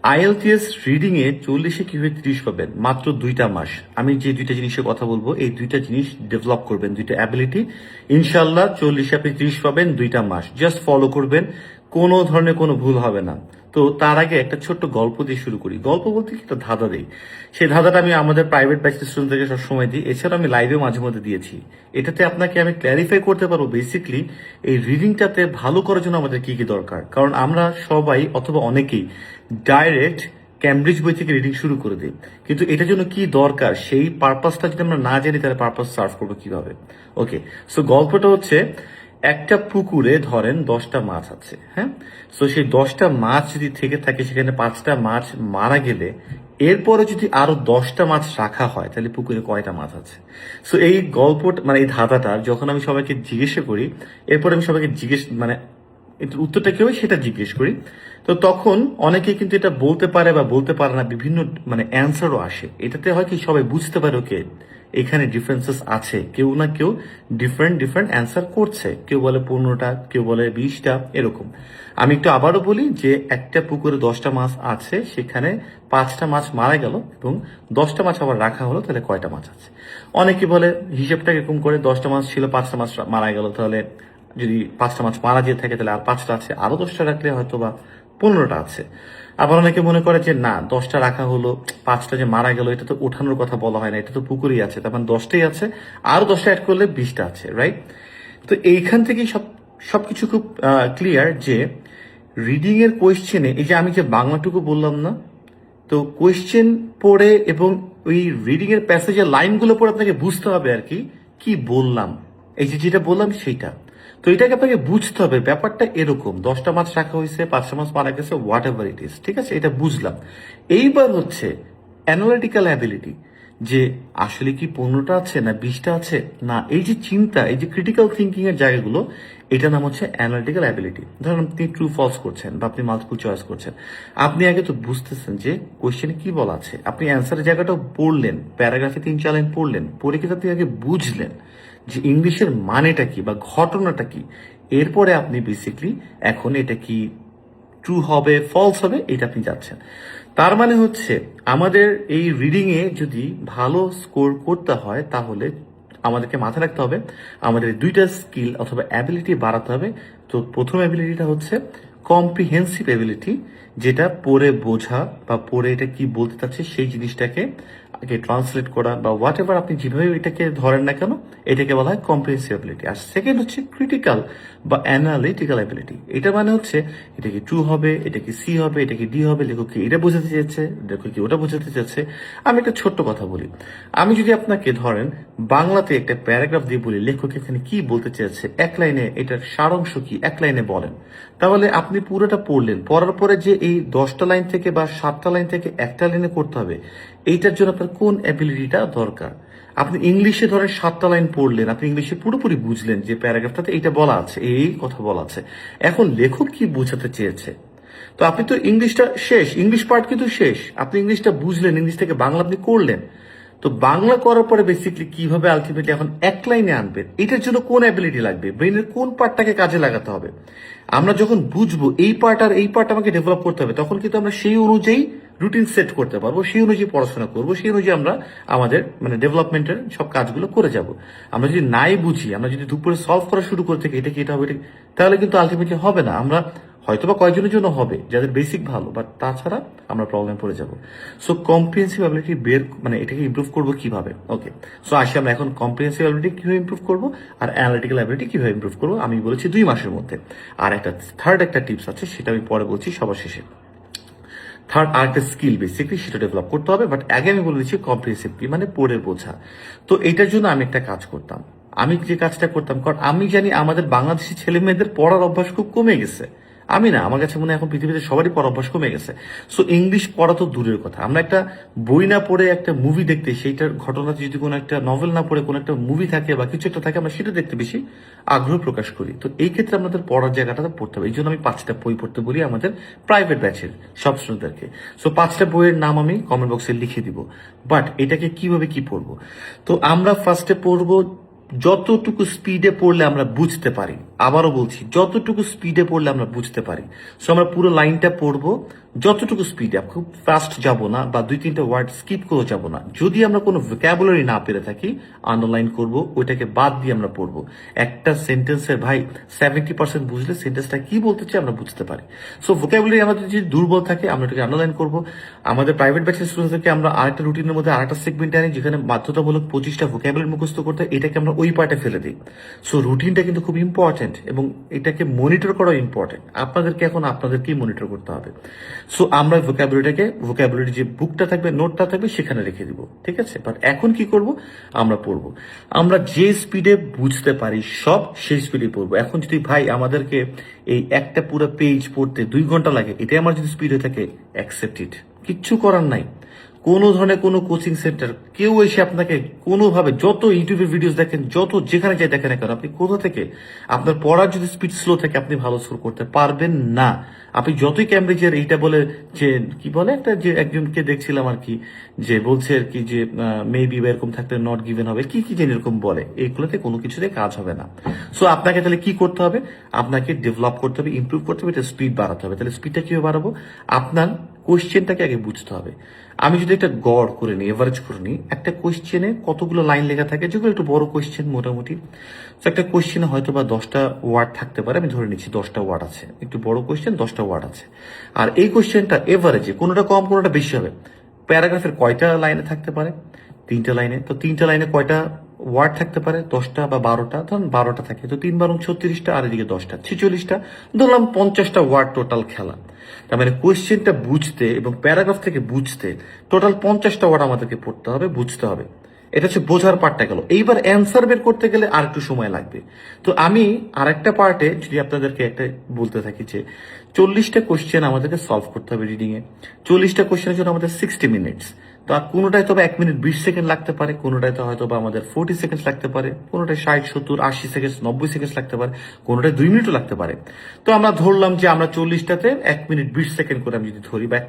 IELTS reading a 40-এ কিভাবে 30 পাবেন? মাত্র 2টা মাস। আমি যে দুইটা জিনিসের কথা বলবো, এই দুইটা জিনিস ডেভেলপ করবেন, দুইটা অ্যাবিলিটি। ইনশাল্লাহ 40-এ আপনি 30 পাবেন 2টা মাস। জাস্ট ফলো করবেন, কোনো ধরনের কোনো ভুল হবে না। তো তার আগে একটা ছোট্ট গল্প দিয়ে শুরু করি। গল্প বলতে কি, একটা ধাঁধা দিই। সেই ধাঁধাটা আমি আমাদের প্রাইভেট ব্যাচ স্টুডেন্টদেরকে সবসময় দিই, এছাড়া আমি লাইভে মাঝে মধ্যে দিয়েছি। এটাতে আপনাকে আমি ক্ল্যারিফাই করতে পারবো বেসিকলি এই রিডিংটাতে ভালো করার জন্য আমাদের কি কি দরকার। কারণ আমরা সবাই অথবা অনেকেই ডাইরেক্ট ক্যামব্রিজ বই থেকে রিডিং শুরু করে দিই, কিন্তু এটার জন্য কি দরকার সেই পারপাসটা যদি আমরা না জানি তাহলে পারপাস সার্ভ করবো কিভাবে। ওকে, সো গল্পটা হচ্ছে, একটা পুকুরে ধরেন 10টা মাছ আছে, হ্যাঁ। সো সেই 10টা মাছ যদি থেকে থাকে, সেখানে 5টা মাছ মারা গেলে এরপরে যদি আরো 10টা মাছ রাখা হয়, তাহলে পুকুরে কয়টা মাছ আছে? সো এই গল্পটা মানে এই ধাঁধাটা যখন আমি সবাইকে জিজ্ঞেস করি, এরপরে আমি সবাইকে মানে এটার উত্তরটা কি হবে সেটা জিজ্ঞেস করি, তো তখন অনেকে কিন্তু এটা বলতে পারে বা বলতে পারে না, বিভিন্ন মানে অ্যান্সারও আসে। এটাতে হয় কি, সবাই বুঝতে পারে ওকে এখানে ডিফারেন্সেস আছে, কেউ না কেউ ডিফারেন্ট ডিফারেন্ট অ্যান্সার করছে, কেউ বলে 15টা, কেউ বলে 20টা, এরকম। আমি একটু আবারও বলি যে একটা পুকুরে 10টা মাছ আছে, সেখানে 5টা মাছ মারা গেল এবং 10টা মাছ আবার রাখা হলো, তাহলে কয়টা মাছ আছে? অনেকে বলে হিসেবটা এরকম করে, 10টা মাছ ছিল, 5টা মাছ মারা গেল, তাহলে যদি 5টা মাছ মারা যেয়ে থাকে তাহলে আর 5টা আছে, আরো 10টা রাখলে হয়তো বা 15টা আছে। আবার অনেকে মনে করে যে না, 10টা রাখা হলো, 5টা যে মারা গেল এটা তো ওঠানোর কথা বলা হয় না, এটা তো পুকুরেই আছে, তার মানে 10টাই আছে, আরো 10টা অ্যাড করলে 20টা আছে, রাইট? তো এইখান থেকেই সবকিছু খুব ক্লিয়ার যে রিডিং এর কোয়েশ্চেনে, এই যে আমি যে বাংলাটুকু বললাম না, তো কোয়েশ্চেন পড়ে এবং ওই রিডিং এর প্যাসেজের লাইনগুলো পড়ে আপনাকে বুঝতে হবে আর কি কি বললাম, এই যে যেটা বললাম সেইটা। তো এটাকে আপনাকে বুঝতে হবে, ব্যাপারটা এরকম, 10টা মাছ রাখা হয়েছে, 5টা মাছ মারা গেছে, হোয়াট এভার ইট ইজ, ঠিক আছে, এটা বুঝলাম। এইবার হচ্ছে অ্যানালিটিক্যাল অ্যাবিলিটি, যে আসলে কি 15টা আছে না 20টা আছে, না এই যে চিন্তা, এই যে ক্রিটিক্যাল থিঙ্কিং এর জায়গাগুলো, এটার নাম হচ্ছে অ্যানালিটিক্যাল অ্যাবিলিটি। ধরুন আপনি ট্রু ফলস করছেন বা আপনি মাল্টিপল চয়েস করছেন, আপনি আগে তো বুঝতেছেন যে কোয়েশ্চেনে কি বলা আছে, আপনি অ্যান্সারের জায়গাটাও পড়লেন, প্যারাগ্রাফে 3-4 লাইন পড়লেন, পড়ে কিন্তু আপনি আগে বুঝলেন যে ইংলিশের মানেটা কি বা ঘটনাটা কি। এরপরে আপনি বেসিকলি এখন এটা কি ট্রু হবে ফলস হবে এটা আপনি যাচ্ছেন। তার মানে হচ্ছে আমাদের এই রিডিং এ যদি ভালো স্কোর করতে হয়, তাহলে আমাদেরকে মাথায় রাখতে হবে আমাদের দুইটা স্কিল অথবা অ্যাবিলিটি বাড়াতে হবে। তো প্রথম অ্যাবিলিটিটা হচ্ছে কম্প্রিহেন্সিভ অ্যাবিলিটি, যেটা পড়ে বোঝা বা পড়ে এটা কি বলতে চাচ্ছে সেই জিনিসটাকে আগে ট্রান্সলেট করা, বা হোয়াট এভার আপনি যেভাবে এটাকে ধরেন না কেন, এটাকে বলা হয় কম্প্রিহেন্সিভ অ্যাবিলিটি। আর সেকেন্ড হচ্ছে ক্রিটিক্যাল বা অ্যানালিটিক্যাল অ্যাবিলিটি। এটা মানে হচ্ছে এটা কি ট্রু হবে, এটা কি সি হবে, এটা কি ডি হবে, লেখক কি এটা বোঝাতে চেয়েছে, লেখক কি ওটা বোঝাতে চাচ্ছে। আমি একটা ছোট্ট কথা বলি, আমি যদি আপনাকে ধরেন বাংলাতে একটা প্যারাগ্রাফ দিয়ে বলি লেখক এখানে কি বলতে চেয়েছে, এক লাইনে এটার সারাংশ কি এক লাইনে বলেন, তাহলে আপনি পুরোটা পড়লেন, পড়ার পরে যে এই 10টা লাইন থেকে বা 7টা লাইন থেকে একটা লাইনে করতে হবে, এইটার জন্য আপনার কোন অ্যাবিলিটিটা দরকার? আপনি ইংলিশে ধরেন 7টা লাইন পড়লেন, আপনি ইংলিশে পুরোপুরি বুঝলেন যে প্যারাগ্রাফটাতে এইটা বলা আছে, এই কথা বলা আছে, এখন লেখক কি বোঝাতে চেয়েছে। তো আপনি তো ইংলিশটা শেষ, ইংলিশ পার্ট কিন্তু শেষ, আপনি ইংলিশটা বুঝলেন, ইংলিশ থেকে বাংলা আপনি করলেন। তো বাংলা করার পরে বেসিকলি কিভাবে আলটিমেটলি এখন এক লাইনে আনবেন, এটার জন্য কোন অ্যাবিলিটি লাগবে, ব্রেনের কোন পার্টটাকে কাজে লাগাতে হবে। আমরা যখন বুঝবো এই পার্ট আর এই পার্ট আমাকে ডেভেলপ করতে হবে, তখন কিন্তু আমরা সেই অনুযায়ী রুটিন সেট করতে পারবো, সেই অনুযায়ী পড়াশোনা করবো, সেই অনুযায়ী আমরা আমাদের মানে ডেভেলপমেন্টের সব কাজগুলো করে যাব। আমরা যদি নাই বুঝি, আমরা যদি দুপুরে সলভ করা শুরু করে থাকি এটা কি এটা হবে এটা, তাহলে কিন্তু আলটিমেটলি হবে না। আমরা হয়তোবা কয়েকজনের জন্য হবে যাদের বেসিক ভালো, বাট তাছাড়া আমরা প্রবলেম পড়ে যাব। সো কম্প্রিহেন্সিভ অ্যাবিলিটি মানে এটাকে ইমপ্রুভ করবো কিভাবে? ওকে, সো আসি আমরা এখন কম্প্রিহেন্সিভ অ্যাবিলিটি কিভাবে ইমপ্রুভ করবো আর অ্যানালিটিক্যাল অ্যাবিলিটি কিভাবে ইমপ্রুভ করবো। আমি বলেছি 2 মাসের মধ্যে। আর একটা থার্ড একটা টিপস আছে, সেটা আমি পরে বলছি সবার শেষে। থার্ড আরেকটা স্কিল বেসিকলি সেটা ডেভেলপ করতে হবে, বাট আগে আমি বলে দিচ্ছি কম্প্রিহেন্সিভ কি মানে পড়ে বোঝা। তো এটার জন্য আমি একটা কাজ করতাম, আমি যে কাজটা করতাম, কারণ আমি জানি আমাদের বাংলাদেশি ছেলে মেয়েদের পড়ার অভ্যাস খুব কমে গেছে। আমি না, আমার কাছে মনে হয় এখন পৃথিবীতে সবারই পড়ার অভ্যাস কমে গেছে। সো ইংলিশ পড়া তো দূরের কথা, আমরা একটা বই না পড়ে একটা মুভি দেখতে, সেইটার ঘটনাতে যদি কোনো একটা নভেল না পড়ে কোনো একটা মুভি থাকে বা কিছু একটা থাকে, আমরা সেটা দেখতে বেশি আগ্রহ প্রকাশ করি। তো এই ক্ষেত্রে আমাদের পড়ার জায়গাটা পড়তে হবে, এই জন্য আমি 5টা বই পড়তে বলি আমাদের প্রাইভেট ব্যাচের সব স্টুডেন্টদেরকে। সো 5টা বইয়ের নাম আমি কমেন্ট বক্সে লিখে দিব। বাট এটাকে কিভাবে কি পড়বো? তো আমরা ফার্স্টে পড়বো যতটুকু স্পিডে পড়লে আমরা বুঝতে পারি। আবারও বলছি, যতটুকু স্পিডে পড়লে আমরা বুঝতে পারি। সো আমরা পুরো লাইনটা পড়বো যতটুকু স্পিডে খুব ফাস্ট যাব না বা 2-3টা ওয়ার্ড স্কিপ করে যাব না। যদি আমরা কোনো ভোকাবুলারি না পেরে থাকি আন্ডারলাইন করব, ওইটাকে বাদ দিয়ে আমরা পড়বো। একটা সেন্টেন্সের ভাই 70% বুঝলে সেন্টেন্সটা কি বলতে চাই আমরা বুঝতে পারি। সো ভোকাবুলারি আমাদের যদি দুর্বল থাকে আমরা এটাকে আন্ডারলাইন করব। আমাদের প্রাইভেট ব্যাচের স্টুডেন্টদেরকে আমরা আরেকটা রুটিনের মধ্যে আরেকটা সেগমেন্ট আনি যেখানে বাধ্যতামূলক 25টা ভোকাবুলারি মুখস্থ করতে হয়, এটাকে আমরা ওই পার্টে ফেলে দিই। সো রুটিনটা কিন্তু খুব ইম্পর্টেন্ট এবং এটাকে মনিটর করা ইম্পর্টেন্ট। আপনাদেরকে এখন আপনাদেরকেই মনিটর করতে হবে। সো আমরা ভোকাবুলারি যে বুকটা থাকবে, নোটটা থাকবে, সেখানে রেখে দিব, ঠিক আছে। বাট এখন কি করব, আমরা পড়বো। আমরা যে স্পিডে বুঝতে পারি সব সেই স্পিডে পড়বো। এখন যদি ভাই আমাদেরকে এই একটা পুরো পেজ পড়তে 2 ঘন্টা লাগে, এটাই আমার যদি স্পিড হয়ে থাকে, অ্যাকসেপ্ট ইট, কিচ্ছু করার নাই। কোনো ধরনের কোনো কোচিং সেন্টার কেউ এসে আপনাকে কোনোভাবে, যত ইউটিউবে ভিডিওস দেখেন, যত যেখানে যাই দেখেন না কেন, আপনি কোথা থেকে আপনার পড়ার যদি স্পিড স্লো থাকে আপনি ভালো স্কোর করতে পারবেন না। আপনি যতই ক্যামব্রিজের এইটা বলে যে কি বলে একটা, যে একজনকে দেখছিলাম আর কি, যে বলছে আর কি যে মেবি এরকম থাকতে নট গিভেন হবে, কি কি যেন এরকম বলে, এইগুলোতে কোনো কিছুতে কাজ হবে না। সো আপনাকে তাহলে কি করতে হবে, আপনাকে ডেভেলপ করতে হবে, ইমপ্রুভ করতে হবে, এটা স্পিড বাড়াতে হবে। তাহলে স্পিডটা কিভাবে বাড়াবো, আপনার কোয়েশ্চেনটাকে আগে বুঝতে হবে। আমি যদি একটা গড় করে নিই, এভারেজ করে নিই, একটা কোয়েশ্চেনে কতগুলো লাইন লেখা থাকে, যেগুলো একটু বড় কোয়েশ্চেন মোটামুটি। তো একটা কোয়েশ্চেনে হয়তো বা 10টা ওয়ার্ড থাকতে পারে, আমি ধরে নিচ্ছি 10টা ওয়ার্ড আছে, একটু বড় কোয়েশ্চেন 10টা ওয়ার্ড আছে। আর এই কোয়েশ্চেনটা এভারেজে কোনোটা কম কোনোটা বেশি হবে। প্যারাগ্রাফের কয়টা লাইনে থাকতে পারে, 3টা লাইনে। তো 3টা লাইনে কয়টা ওয়ার্ড থাকতে পারে, 10টা বা 12টা, ধরুন 12টা থাকে, তো 3 12 36টা, আর এদিকে 10টা 46টা, ধরলাম 50টা ওয়ার্ড টোটাল খেলা। তার মানে কোয়েশ্চেনটা বুঝতে এবং প্যারাগ্রাফ থেকে বুঝতে টোটাল 50টা ওয়ার্ড আমাদেরকে পড়তে হবে, বুঝতে হবে। এটা হচ্ছে বোঝার পার্টটা গেল। এইবার অ্যান্সার বের করতে গেলে আর একটু সময় লাগবে। তো আমি আরেকটা পার্টে যদি আপনাদেরকে একটা বলতে থাকি যে 40টা কোয়েশ্চেন আমাদেরকে সলভ করতে হবে রিডিং এ। 40টা কোয়েশ্চেনের জন্য আমাদের 60 মিনিটস। তো কোনোটায় তো 1 মিনিট 20 সেকেন্ড লাগতে পারে, কোনোটায় তো হয়তো বা আমাদের 40 সেকেন্ড লাগতে পারে, কোনোটায় 60 70 80 সেকেন্ড 90 সেকেন্ড লাগতে পারে, কোনোটায় 2 মিনিটও লাগতে পারে। তো আমরা ধরলাম যে আমরা 40টাতে 1 মিনিট 20 সেকেন্ড করে আমি যদি ধরি, বা 1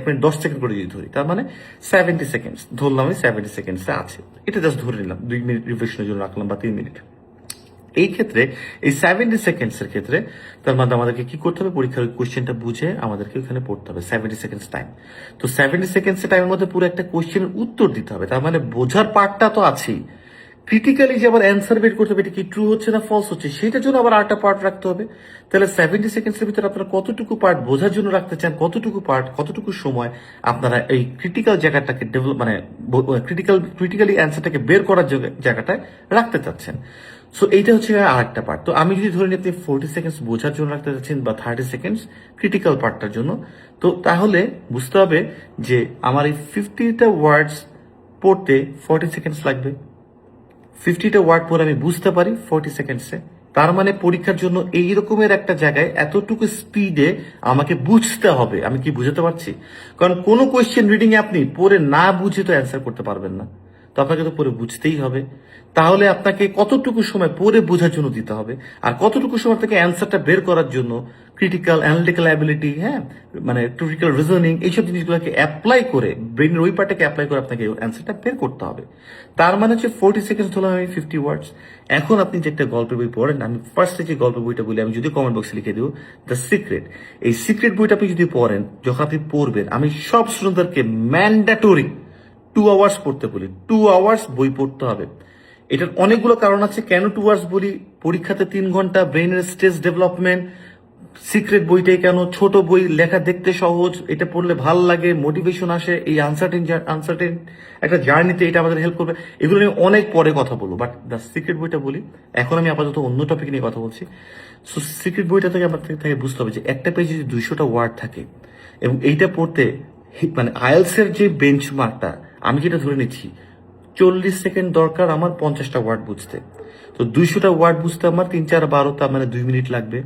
মিনিট 10 সেকেন্ড করে যদি ধরি, তার মানে 70 সেকেন্ড ধরলাম, আমি 70 সেকেন্ডসে আছে। এটা জাস্ট ধরে নিলাম, 2 মিনিট রিভিশনের জন্য রাখলাম বা 3 মিনিট। এই ক্ষেত্রে এই 70 সেকেন্ডস এর ক্ষেত্রে তার মধ্যে আমাদেরকে কি করতে হবে, পরীক্ষার কোশ্চেনটা বুঝে আমাদেরকে ওখানে পড়তে হবে 70 সেকেন্ডস টাইম। তো 70 সেকেন্ডস টাইমের মধ্যে পুরো একটা কোশ্চেনের উত্তর দিতে হবে। তার মানে বোঝার পার্টটা তো আছেই, ক্রিটিক্যালি যে আবার অ্যান্সার বের করতে হবে, এটা কি ট্রু হচ্ছে না ফলস হচ্ছে, সেটার জন্য আবার আরেকটা পার্ট রাখতে হবে। তাহলে 70 সেকেন্ডসের ভিতরে আপনারা কতটুকু পার্ট বোঝার জন্য রাখতে চান, কতটুকু পার্ট, কতটুকু সময় আপনারা এই ক্রিটিক্যাল জায়গাটাকে ডেভেলপ, মানে ক্রিটিক্যালি অ্যান্সারটাকে বের করার জায়গাটায় রাখতে চাচ্ছেন। সো এইটা হচ্ছে আরেকটা পার্ট। তো আমি যদি ধরে নিই আপনি 40 সেকেন্ডস বোঝার জন্য রাখতে চাচ্ছেন বা 30 সেকেন্ডস ক্রিটিক্যাল পার্টটার জন্য, তো তাহলে বুঝতে হবে যে আমার এই 50টা ওয়ার্ডস পড়তে 40 সেকেন্ডস লাগবে। 50টা ওয়ার্ড পরে আমি বুঝতে পারি 40 সেকেন্ডসে। তার মানে পরীক্ষার জন্য এই রকমের একটা জায়গায় এতটুকু স্পিডে আমাকে বুঝতে হবে। আমি কি বুঝতে পারছি? কারণ কোনো কোয়েশ্চেন রিডিং এ আপনি পড়ে না বুঝে তো অ্যান্সার করতে পারবেন না, তো আপনাকে তো পড়ে বুঝতেই হবে। তাহলে আপনাকে কতটুকু সময় পড়ে বোঝার জন্য দিতে হবে, আর কতটুকু সময় থেকে অ্যান্সারটা বের করার জন্য ক্রিটিক্যাল অ্যানালিটিক্যাল অ্যাবিলিটি, হ্যাঁ, মানে ক্রিটিক্যাল রিজনিং, এইসব জিনিসগুলোকে অ্যাপ্লাই করে, ব্রেনের ওই পার্টটাকে অ্যাপ্লাই করে আপনাকে অ্যান্সারটা বের করতে হবে। তার মানে হচ্ছে 40 সেকেন্ডস ধরলাম আমি 50 ওয়ার্ডস। এখন আপনি যে একটা গল্পের বই পড়েন, আমি ফার্স্টে যে গল্পের বইটা বলি, আমি যদি কমেন্ট বক্সে লিখে দেবো দ্য সিক্রেট। এই সিক্রেট বইটা আপনি যদি পড়েন, যখন আপনি পড়বেন, আমি সব স্টুডেন্টদেরকে ম্যান্ডেটরি 2 আওয়ার্স পড়তে বলি। 2 আওয়ার্স বই পড়তে হবে। এটার অনেকগুলো কারণ আছে কেন 2 আওয়ার্স বলি। পরীক্ষাতে 3 ঘন্টা, ব্রেনের স্ট্রেস ডেভেলপমেন্ট। সিক্রেট বইটাই কেন, ছোট বই, লেখা দেখতে সহজ, এটা পড়লে ভাল লাগে, মোটিভেশন আসে, এই আনসার্টেন একটা জার্নিতে এটা আমাদের হেল্প করবে। এগুলো নিয়ে অনেক পরে কথা বলবো, বাট দ্য সিক্রেট বইটা বলি। এখন আমি আপাতত অন্য টপিক নিয়ে কথা বলছি। সো সিক্রেট বইটা থেকে আমার থেকে বুঝতে হবে যে একটা পেজে যদি 200টা ওয়ার্ড থাকে, এবং এইটা পড়তে মানে আইএলস-এর যে বেঞ্চমার্কটা, আমি যেটা ধরে নিচ্ছি 40 সেকেন্ড দরকার আমার 50টা ওয়ার্ড বুঝতে। তো 200টা ওয়ার্ড বুঝতে আমার 3 4 12, তার মানে 2 মিনিট লাগবে।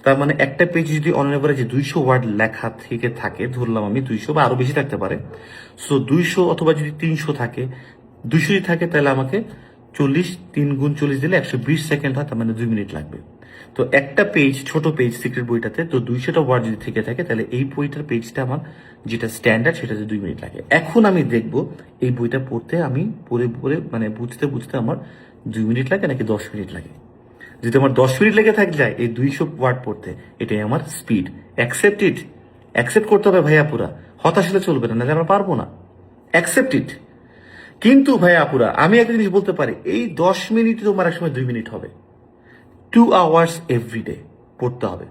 তার মানে একটা পেজ যদি অন এভারেজ 200 ওয়ার্ড লেখা থেকে থাকে, ধরলাম আমি 200 বা আরো বেশি থাকতে পারে। সো 200 অথবা যদি 300 থাকে, 200 যদি থাকে তাহলে আমাকে 40, 3 গুণ 40 দিলে 120 সেকেন্ড হয়, তার মানে 2 মিনিট লাগবে। তো একটা পেজ, ছোট পেজ সিক্রেট বইটাতে, তো 200টা ওয়ার্ড যদি থেকে থাকে, তাহলে এই বইটার পেজটা আমার যেটা স্ট্যান্ডার্ড সেটাতে 2 মিনিট লাগে। এখন আমি দেখব এই বইটা পড়তে আমি পড়ে পড়ে মানে বুঝতে বুঝতে আমার 2 মিনিট লাগে নাকি 10 মিনিট লাগে। যদি আমার 10 মিনিট লেগে থাকে যায় এই 200 ওয়ার্ড পড়তে, এটাই আমার স্পিড। Accept it. অ্যাকসেপ্ট করতে হবে ভাইয়া পুরা, হতাশ হলে চলবে না, নাহলে আমরা পারবো না। Accept it. কিন্তু ভাইয়া আপুরা, আমি একটা জিনিস বলতে পারি, এই 10 মিনিট তোমার এক সময় 2 মিনিট হবে। 2 hours এভরিডে পড়তে হবে।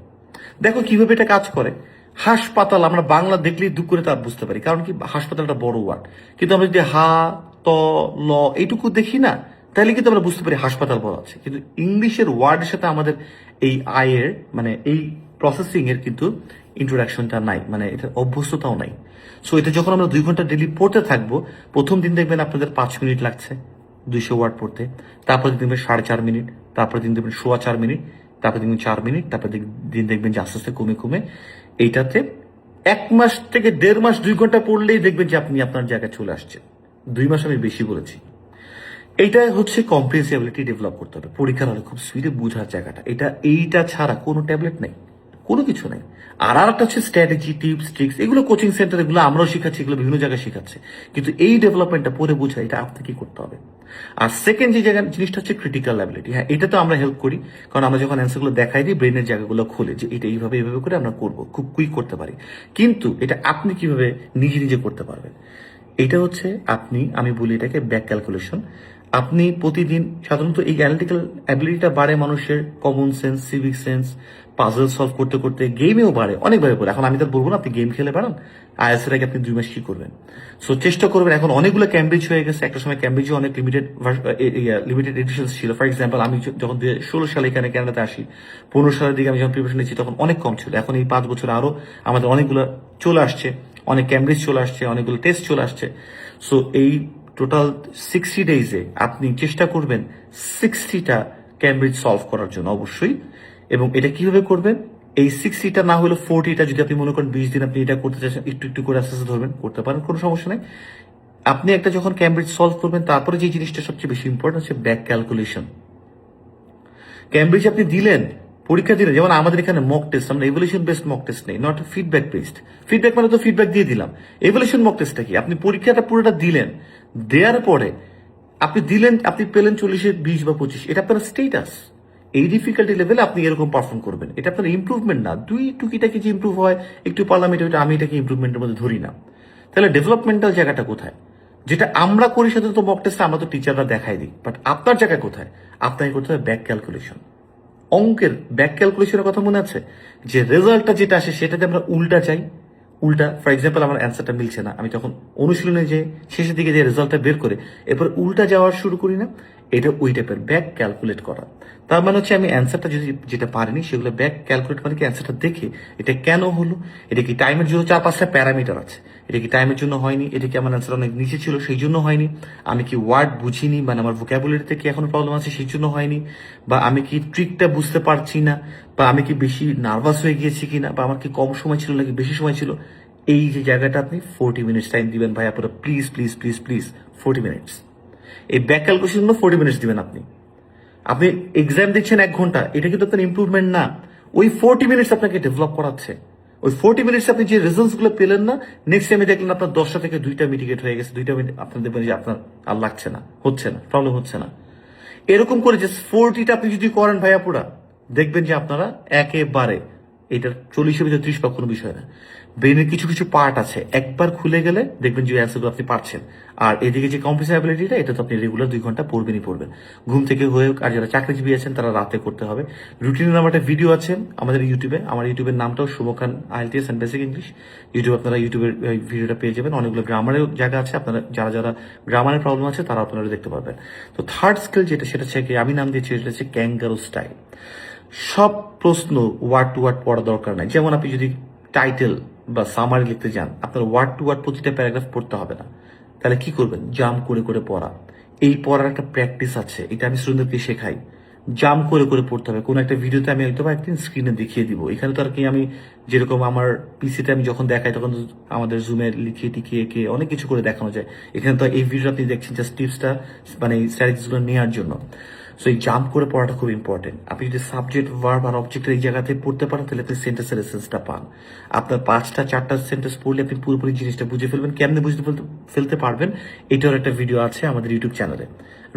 দেখো কিভাবে এটা কাজ করে। হাসপাতাল আমরা বাংলা দেখলেই দুঃখ করে তার বুঝতে পারি, কারণ কি হাসপাতালটা বড় ওয়ার্ড, কিন্তু আমরা যদি হা ত ল এইটুকু দেখি না, তাহলে কিন্তু আমরা বুঝতে পারি হাসপাতাল বলা আছে। কিন্তু ইংলিশের ওয়ার্ডের সাথে আমাদের এই আয়ের মানে এই প্রসেসিং এর কিন্তু ইন্ট্রোডাকশনটা নাই, মানে এটা অভ্যস্ততাও নাই। সো এটা যখন আমরা 2 ঘন্টা ডেলি পড়তে থাকবো, প্রথম দিন দেখবেন আপনাদের 5 মিনিট লাগছে 200 ওয়ার্ড পড়তে, তারপরে দেখবেন 4.5 মিনিট, তারপরে দিন দেখবেন 4.25 মিনিট, তারপরে দেখবেন 4 মিনিট, তারপরে দিন দেখবেন যে আস্তে আস্তে কমে কমে এইটাতে 1 মাস থেকে 1.5 মাস 2 ঘন্টা পড়লেই দেখবেন যে আপনি আপনার জায়গায় চলে আসছেন। 2 মাস আমি বেশি বলেছি। এইটা হচ্ছে কম্প্রিহেন্সিবিলিটি ডেভেলপ করতে হবে পরীক্ষার হলে, খুব স্পিডে বোঝার জায়গাটা এইটা ছাড়া কোনো ট্যাবলেট নেই, কোনো কিছু নাই। আর একটা হচ্ছে স্ট্র্যাটেজি, টিপস, ট্রিক্স, এগুলো কোচিং সেন্টার, এগুলো আমরাও শিখাচ্ছি, এগুলো বিভিন্ন জায়গায় শেখাচ্ছে, কিন্তু এই ডেভেলপমেন্টটা পরে বোঝা এটা আপনাকে করতে হবে। আর সেকেন্ড যে জায়গা জিনিসটা হচ্ছে ক্রিটিক্যাল অ্যাবিলিটি। হ্যাঁ, এটা তো আমরা হেল্প করি, কারণ আমরা যখন অ্যান্সারগুলো দেখাই দিই, ব্রেনের জায়গাগুলো খুলে যে এটা এইভাবে এইভাবে করে আমরা করবো, খুব কুইক করতে পারি। কিন্তু এটা আপনি কিভাবে নিজে নিজে করতে পারবেন, এটা হচ্ছে আমি বলি এটাকে ব্যাক ক্যালকুলেশন। আপনি প্রতিদিন সাধারণত এই অ্যানালিটিক্যাল অ্যাবিলিটিটা বাড়ে মানুষের common sense, civic sense, puzzle solve করতে করতে, গেমেও বাড়ে, অনেকভাবে বাড়ে। এখন আমি তো বলবো না আপনি গেম খেলে বাড়ান, আইএলটিএস এর আগে আপনি 2 মাস কি করবেন। সো চেষ্টা করবেন। এখন অনেকগুলো ক্যামব্রিজ হয়ে গেছে, একটা সময় ক্যামব্রিজে অনেক লিমিটেড এডিশন ছিল। ফর এক্সাম্পল, আমি যখন 2016 সালে এখানে কানাডাতে আসি, 15 সালের দিকে আমি যখন প্রিপারেশন নিচ্ছি তখন অনেক কম ছিল। এখন এই 5 বছর আরো আমাদের অনেকগুলো চলে আসছে, অনেক ক্যামব্রিজ চলে আসছে, অনেকগুলো টেস্ট চলে আসছে। সো এই টোটাল 60 ডেইজে আপনি চেষ্টা করবেন 60টা ক্যামব্রিজ সলভ করার জন্য অবশ্যই। এবং এটা কিভাবে করবেন, এই 60টা না হলে 40টা, যদি আপনি মনে করেন 20 দিন আপনি এটা করতে চাচ্ছেন, একটু একটু করে আস্তে আস্তে ধরবেন, করতে পারেন, কোনো সমস্যা নেই। আপনি একটা যখন ক্যামব্রিজ সলভ করবেন, তারপরে যে জিনিসটা সবচেয়ে বেশি ইম্পর্টেন্ট হচ্ছে ব্যাক ক্যালকুলেশন। ক্যামব্রিজ আপনি দিলেন, পরীক্ষা দিলেন, যেমন আমাদের এখানে মক টেস্ট, আমরা এভলিউশন বেসড মক টেস্ট নেই, নট ফিডব্যাক বেসড। ফিডব্যাক মানে তো ফিডব্যাক দিয়ে দিলাম। এভলিউশন মক টেস্টটা কি, আপনি পরীক্ষাটা পুরোটা দিলেন, দেওয়ার পরে আপনি দিলেন, আপনি পেলেন 40-এ 20 বা 25, এটা আপনার স্টেটাস। এই ডিফিকাল্টি লেভেলে আপনি এরকম পারফর্ম করবেন, এটা আপনার ইম্প্রুভমেন্ট না। টুকিটাকি যে ইম্প্রুভ হয় একটু পার্লামেন্ট, ওইটা আমি এটাকে ইম্প্রুভমেন্টের মধ্যে ধরি না। তাহলে ডেভেলপমেন্টাল জায়গাটা কোথায়, যেটা আমরা করি সাধারণত মক টেস্টে, আমরা তো টিচাররা দেখাই দিই, বাট আপনার জায়গা কোথায়, আপনাকে করতে হবে ব্যাক ক্যালকুলেশন। অঙ্কের ব্যাক ক্যালকুলেশনের কথা মনে আছে, যে রেজাল্টটা যেটা আসে সেটাতে আমরা উল্টা চাই। উল্টা, ফর এক্সাম্পল, আমার অ্যান্সারটা মিলছে না, আমি তখন অনুশীলনে যে শেষের দিকে যে রেজাল্টটা বের করে এরপর উল্টা যাওয়ার শুরু করি না, এটা ওই টাইপের ব্যাক ক্যালকুলেট করা। তার মানে হচ্ছে আমি অ্যান্সারটা যদি যেটা পারিনি সেগুলো ব্যাক ক্যালকুলেট, মানে কি অ্যান্সারটা দেখে এটা কেন হলো, এটা কি টাইমের জন্য 4-5টা প্যারামিটার আছে, এটা কি টাইমের জন্য হয়নি, এটা কি আমার অ্যান্সার অনেক নিচে ছিল সেই জন্য হয়নি, আমি কি ওয়ার্ড বুঝিনি, মানে আমার ভোকাবুলারিতে কি এখনো প্রবলেম আছে সেই জন্য হয়নি, বা আমি কি ট্রিকটা বুঝতে পারছি না, বা আমি কি বেশি নার্ভাস হয়ে গিয়েছি কিনা, বা আমার কি কম সময় ছিল নাকি বেশি সময় ছিল। এই যে জায়গাটা আপনি 40 মিনিটস টাইম দিবেন ভাই আপনারা, please please please please 40 minutes. এই ব্যাক ক্যালকুলেশন জন্য 40 মিনিটস দিবেন আপনি। আপনি এক্সাম দিচ্ছেন 1 ঘন্টা, এটা কিন্তু আপনার ইম্প্রুভমেন্ট না, ওই 40 মিনিটস আপনাকে ডেভেলপ করাচ্ছে। ওই 40 মিনিটস আপনি যে রেজাল্টস গুলো পেলেন না, নেক্সট টাইমে দেখলেন আপনার 10টা থেকে 2টা মিটিগেট হয়ে গেছে, 2টা মিনিট আপনার দেখবেন যে আপনার আর লাগছে না, হচ্ছে না, প্রবলেম হচ্ছে না। এরকম করে যে 40টা আপনি যদি করেন ভাইয়া পুরা, দেখবেন যে আপনারা একেবারে এটার 40-এর ভিতরে 30 বা কোনো বিষয় না। ব্রেনের কিছু কিছু পার্ট আছে, একবার খুলে গেলে দেখবেন যে অ্যান্সারগুলো আপনি পারছেন। আর এদিকে যে কম্পিউটার এটা তো আপনি রেগুলার 2 ঘন্টা পড়বেনই পড়বেন, ঘুম থেকে হয়ে হোক। আর যারা চাকরিজীবী আছেন তারা রাতে করতে হবে। রুটিনের নাম একটা ভিডিও আছে আমাদের ইউটিউবে, আমার ইউটিউবের নামটাও Shubho Khan IELTS and basic English YouTube, আপনারা ইউটিউবের ভিডিওটা পেয়ে যাবেন। অনেকগুলো গ্রামারের জায়গা আছে, আপনারা যারা যারা গ্রামারের প্রবলেম আছে তারা আপনারা দেখতে পারবেন। তো থার্ড স্কিল যেটা, সেটা হচ্ছে আমি নাম দিয়েছি, সেটা হচ্ছে ক্যাঙ্গারু স্টাইল। সব প্রশ্ন ওয়ার্ড টু ওয়ার্ড পড়া দরকার নাই। যেমন আপনি যদি টাইটেল বা সামারি লিখতে যান, আপনার ওয়ার্ড টু ওয়ার্ড প্রতিটা প্যারাগ্রাফ পড়তে হবে না। তাহলে কি করবেন, জাম্প করে করে পড়া। এই পড়ার একটা প্র্যাকটিস আছে, এটা আমি স্টুডেন্টদেরকে শেখাই। জাম্প করে করে পড়তে হবে। কোন একটা ভিডিওতে আমি হয়তো একদিন স্ক্রিনে দেখিয়ে দিব, এখানে তো আর কি আমি যেরকম আমার পিসিতে আমি যখন দেখাই তখন আমাদের জুমে লিখিয়ে টিকিয়ে এঁকে অনেক কিছু করে দেখানো যায়। এখানে তো এই ভিডিও আপনি দেখছেন জাস্ট টিপসটা, মানে স্ট্র্যাটেজিগুলো নেওয়ার জন্য। সো এই জাম্প করে পড়াটা খুব ইম্পর্টেন্ট। আপনি যদি সাবজেক্ট, ভার্ব আর অবজেক্টের এই জায়গাতে পড়তে পারেন, তাহলে আপনি সেন্টেন্সের এসেন্সটা পান। আপনার 5টা-4টা সেন্টেন্স পড়লে আপনি পুরোপুরি জিনিসটা বুঝে ফেলবেন। কেমনে বুঝতে ফেলতে পারবেন, এটার একটা ভিডিও আছে আমাদের ইউটিউব চ্যানেলে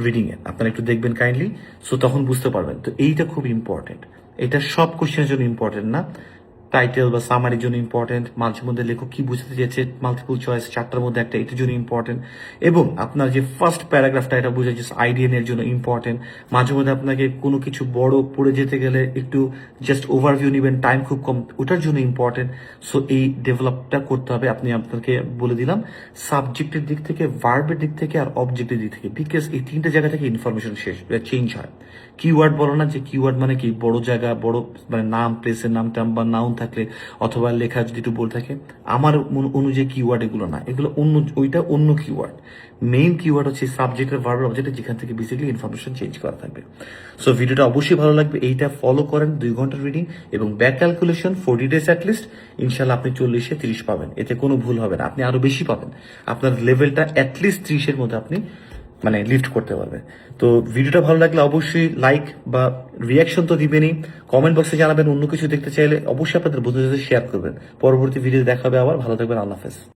রিডিং এ, আপনারা একটু দেখবেন কাইন্ডলি। সো তখন বুঝতে পারবেন। তো এইটা খুব ইম্পর্টেন্ট, এটা সব কোশ্চেনের জন্য ইম্পর্টেন্ট না, টাইটেল বা সামারির জন্য ইম্পর্টেন্ট, মাঝে মধ্যে লেখক কি বুঝতে চেয়েছে, মাল্টিপল চয়েস চারটার মধ্যে একটা এটার জন্য ইম্পর্টেন্ট, এবং আপনার যে ফার্স্ট প্যারাগ্রাফটা এটা বোঝা যাচ্ছে আইডিএন এর জন্য ইম্পর্টেন্ট। মাঝে মধ্যে আপনাকে কোনো কিছু বড় পড়ে যেতে গেলে একটু জাস্ট ওভারভিউ নেবেন, টাইম খুব কম, ওটার জন্য ইম্পর্টেন্ট। সো এই ডেভেলপটা করতে হবে। আপনাকে বলে দিলাম সাবজেক্টের দিক থেকে, ভার্বের দিক থেকে, আর অবজেক্টের দিক থেকে, বিকজ এই তিনটা জায়গা থেকে ইনফরমেশন চেঞ্জ হয়। কিওয়ার্ড বলো না, যে কিওয়ার্ড মানে কি বড় জায়গা, বড় মানে নাম, প্লেসের নাম টাম বা নাউন থাকলে, অথবা লেখা যদি একটু বলে থাকে, আমার অনুযায়ী কিওয়ার্ড এগুলো না, এগুলো অন্য, ওইটা অন্য কিওয়ার্ড। মেইন কিওয়ার্ড হচ্ছে সাবজেক্টের ভার্বের অবজেক্টের, যেখান থেকে বেসিক্যালি ইনফরমেশন চেঞ্জ করা থাকবে। সো ভিডিওটা অবশ্যই ভালো লাগবে, এইটা ফলো করেন 2 ঘন্টার রিডিং এবং ব্যাক ক্যালকুলেশন 40 ডেজ অ্যাটলিস্ট। ইনশাল্লাহ আপনি 40-এ 30 পাবেন, এতে কোনো ভুল হবে না, আপনি আরো বেশি পাবেন। আপনার লেভেলটা অ্যাটলিস্ট 30-এর মধ্যে আপনি মানে লিফট করতে পারবে। তো ভিডিওটা ভালো লাগলে অবশ্যই লাইক বা রিয়াকশন তো দিবেনই, কমেন্ট বক্সে জানাবেন। অন্য কিছু দেখতে চাইলে অবশ্যই আপনাদের বন্ধুদের সাথে শেয়ার করবেন। পরবর্তী ভিডিও দেখা হবে আবার। ভালো থাকবেন, আল্লাহ হাফেজ।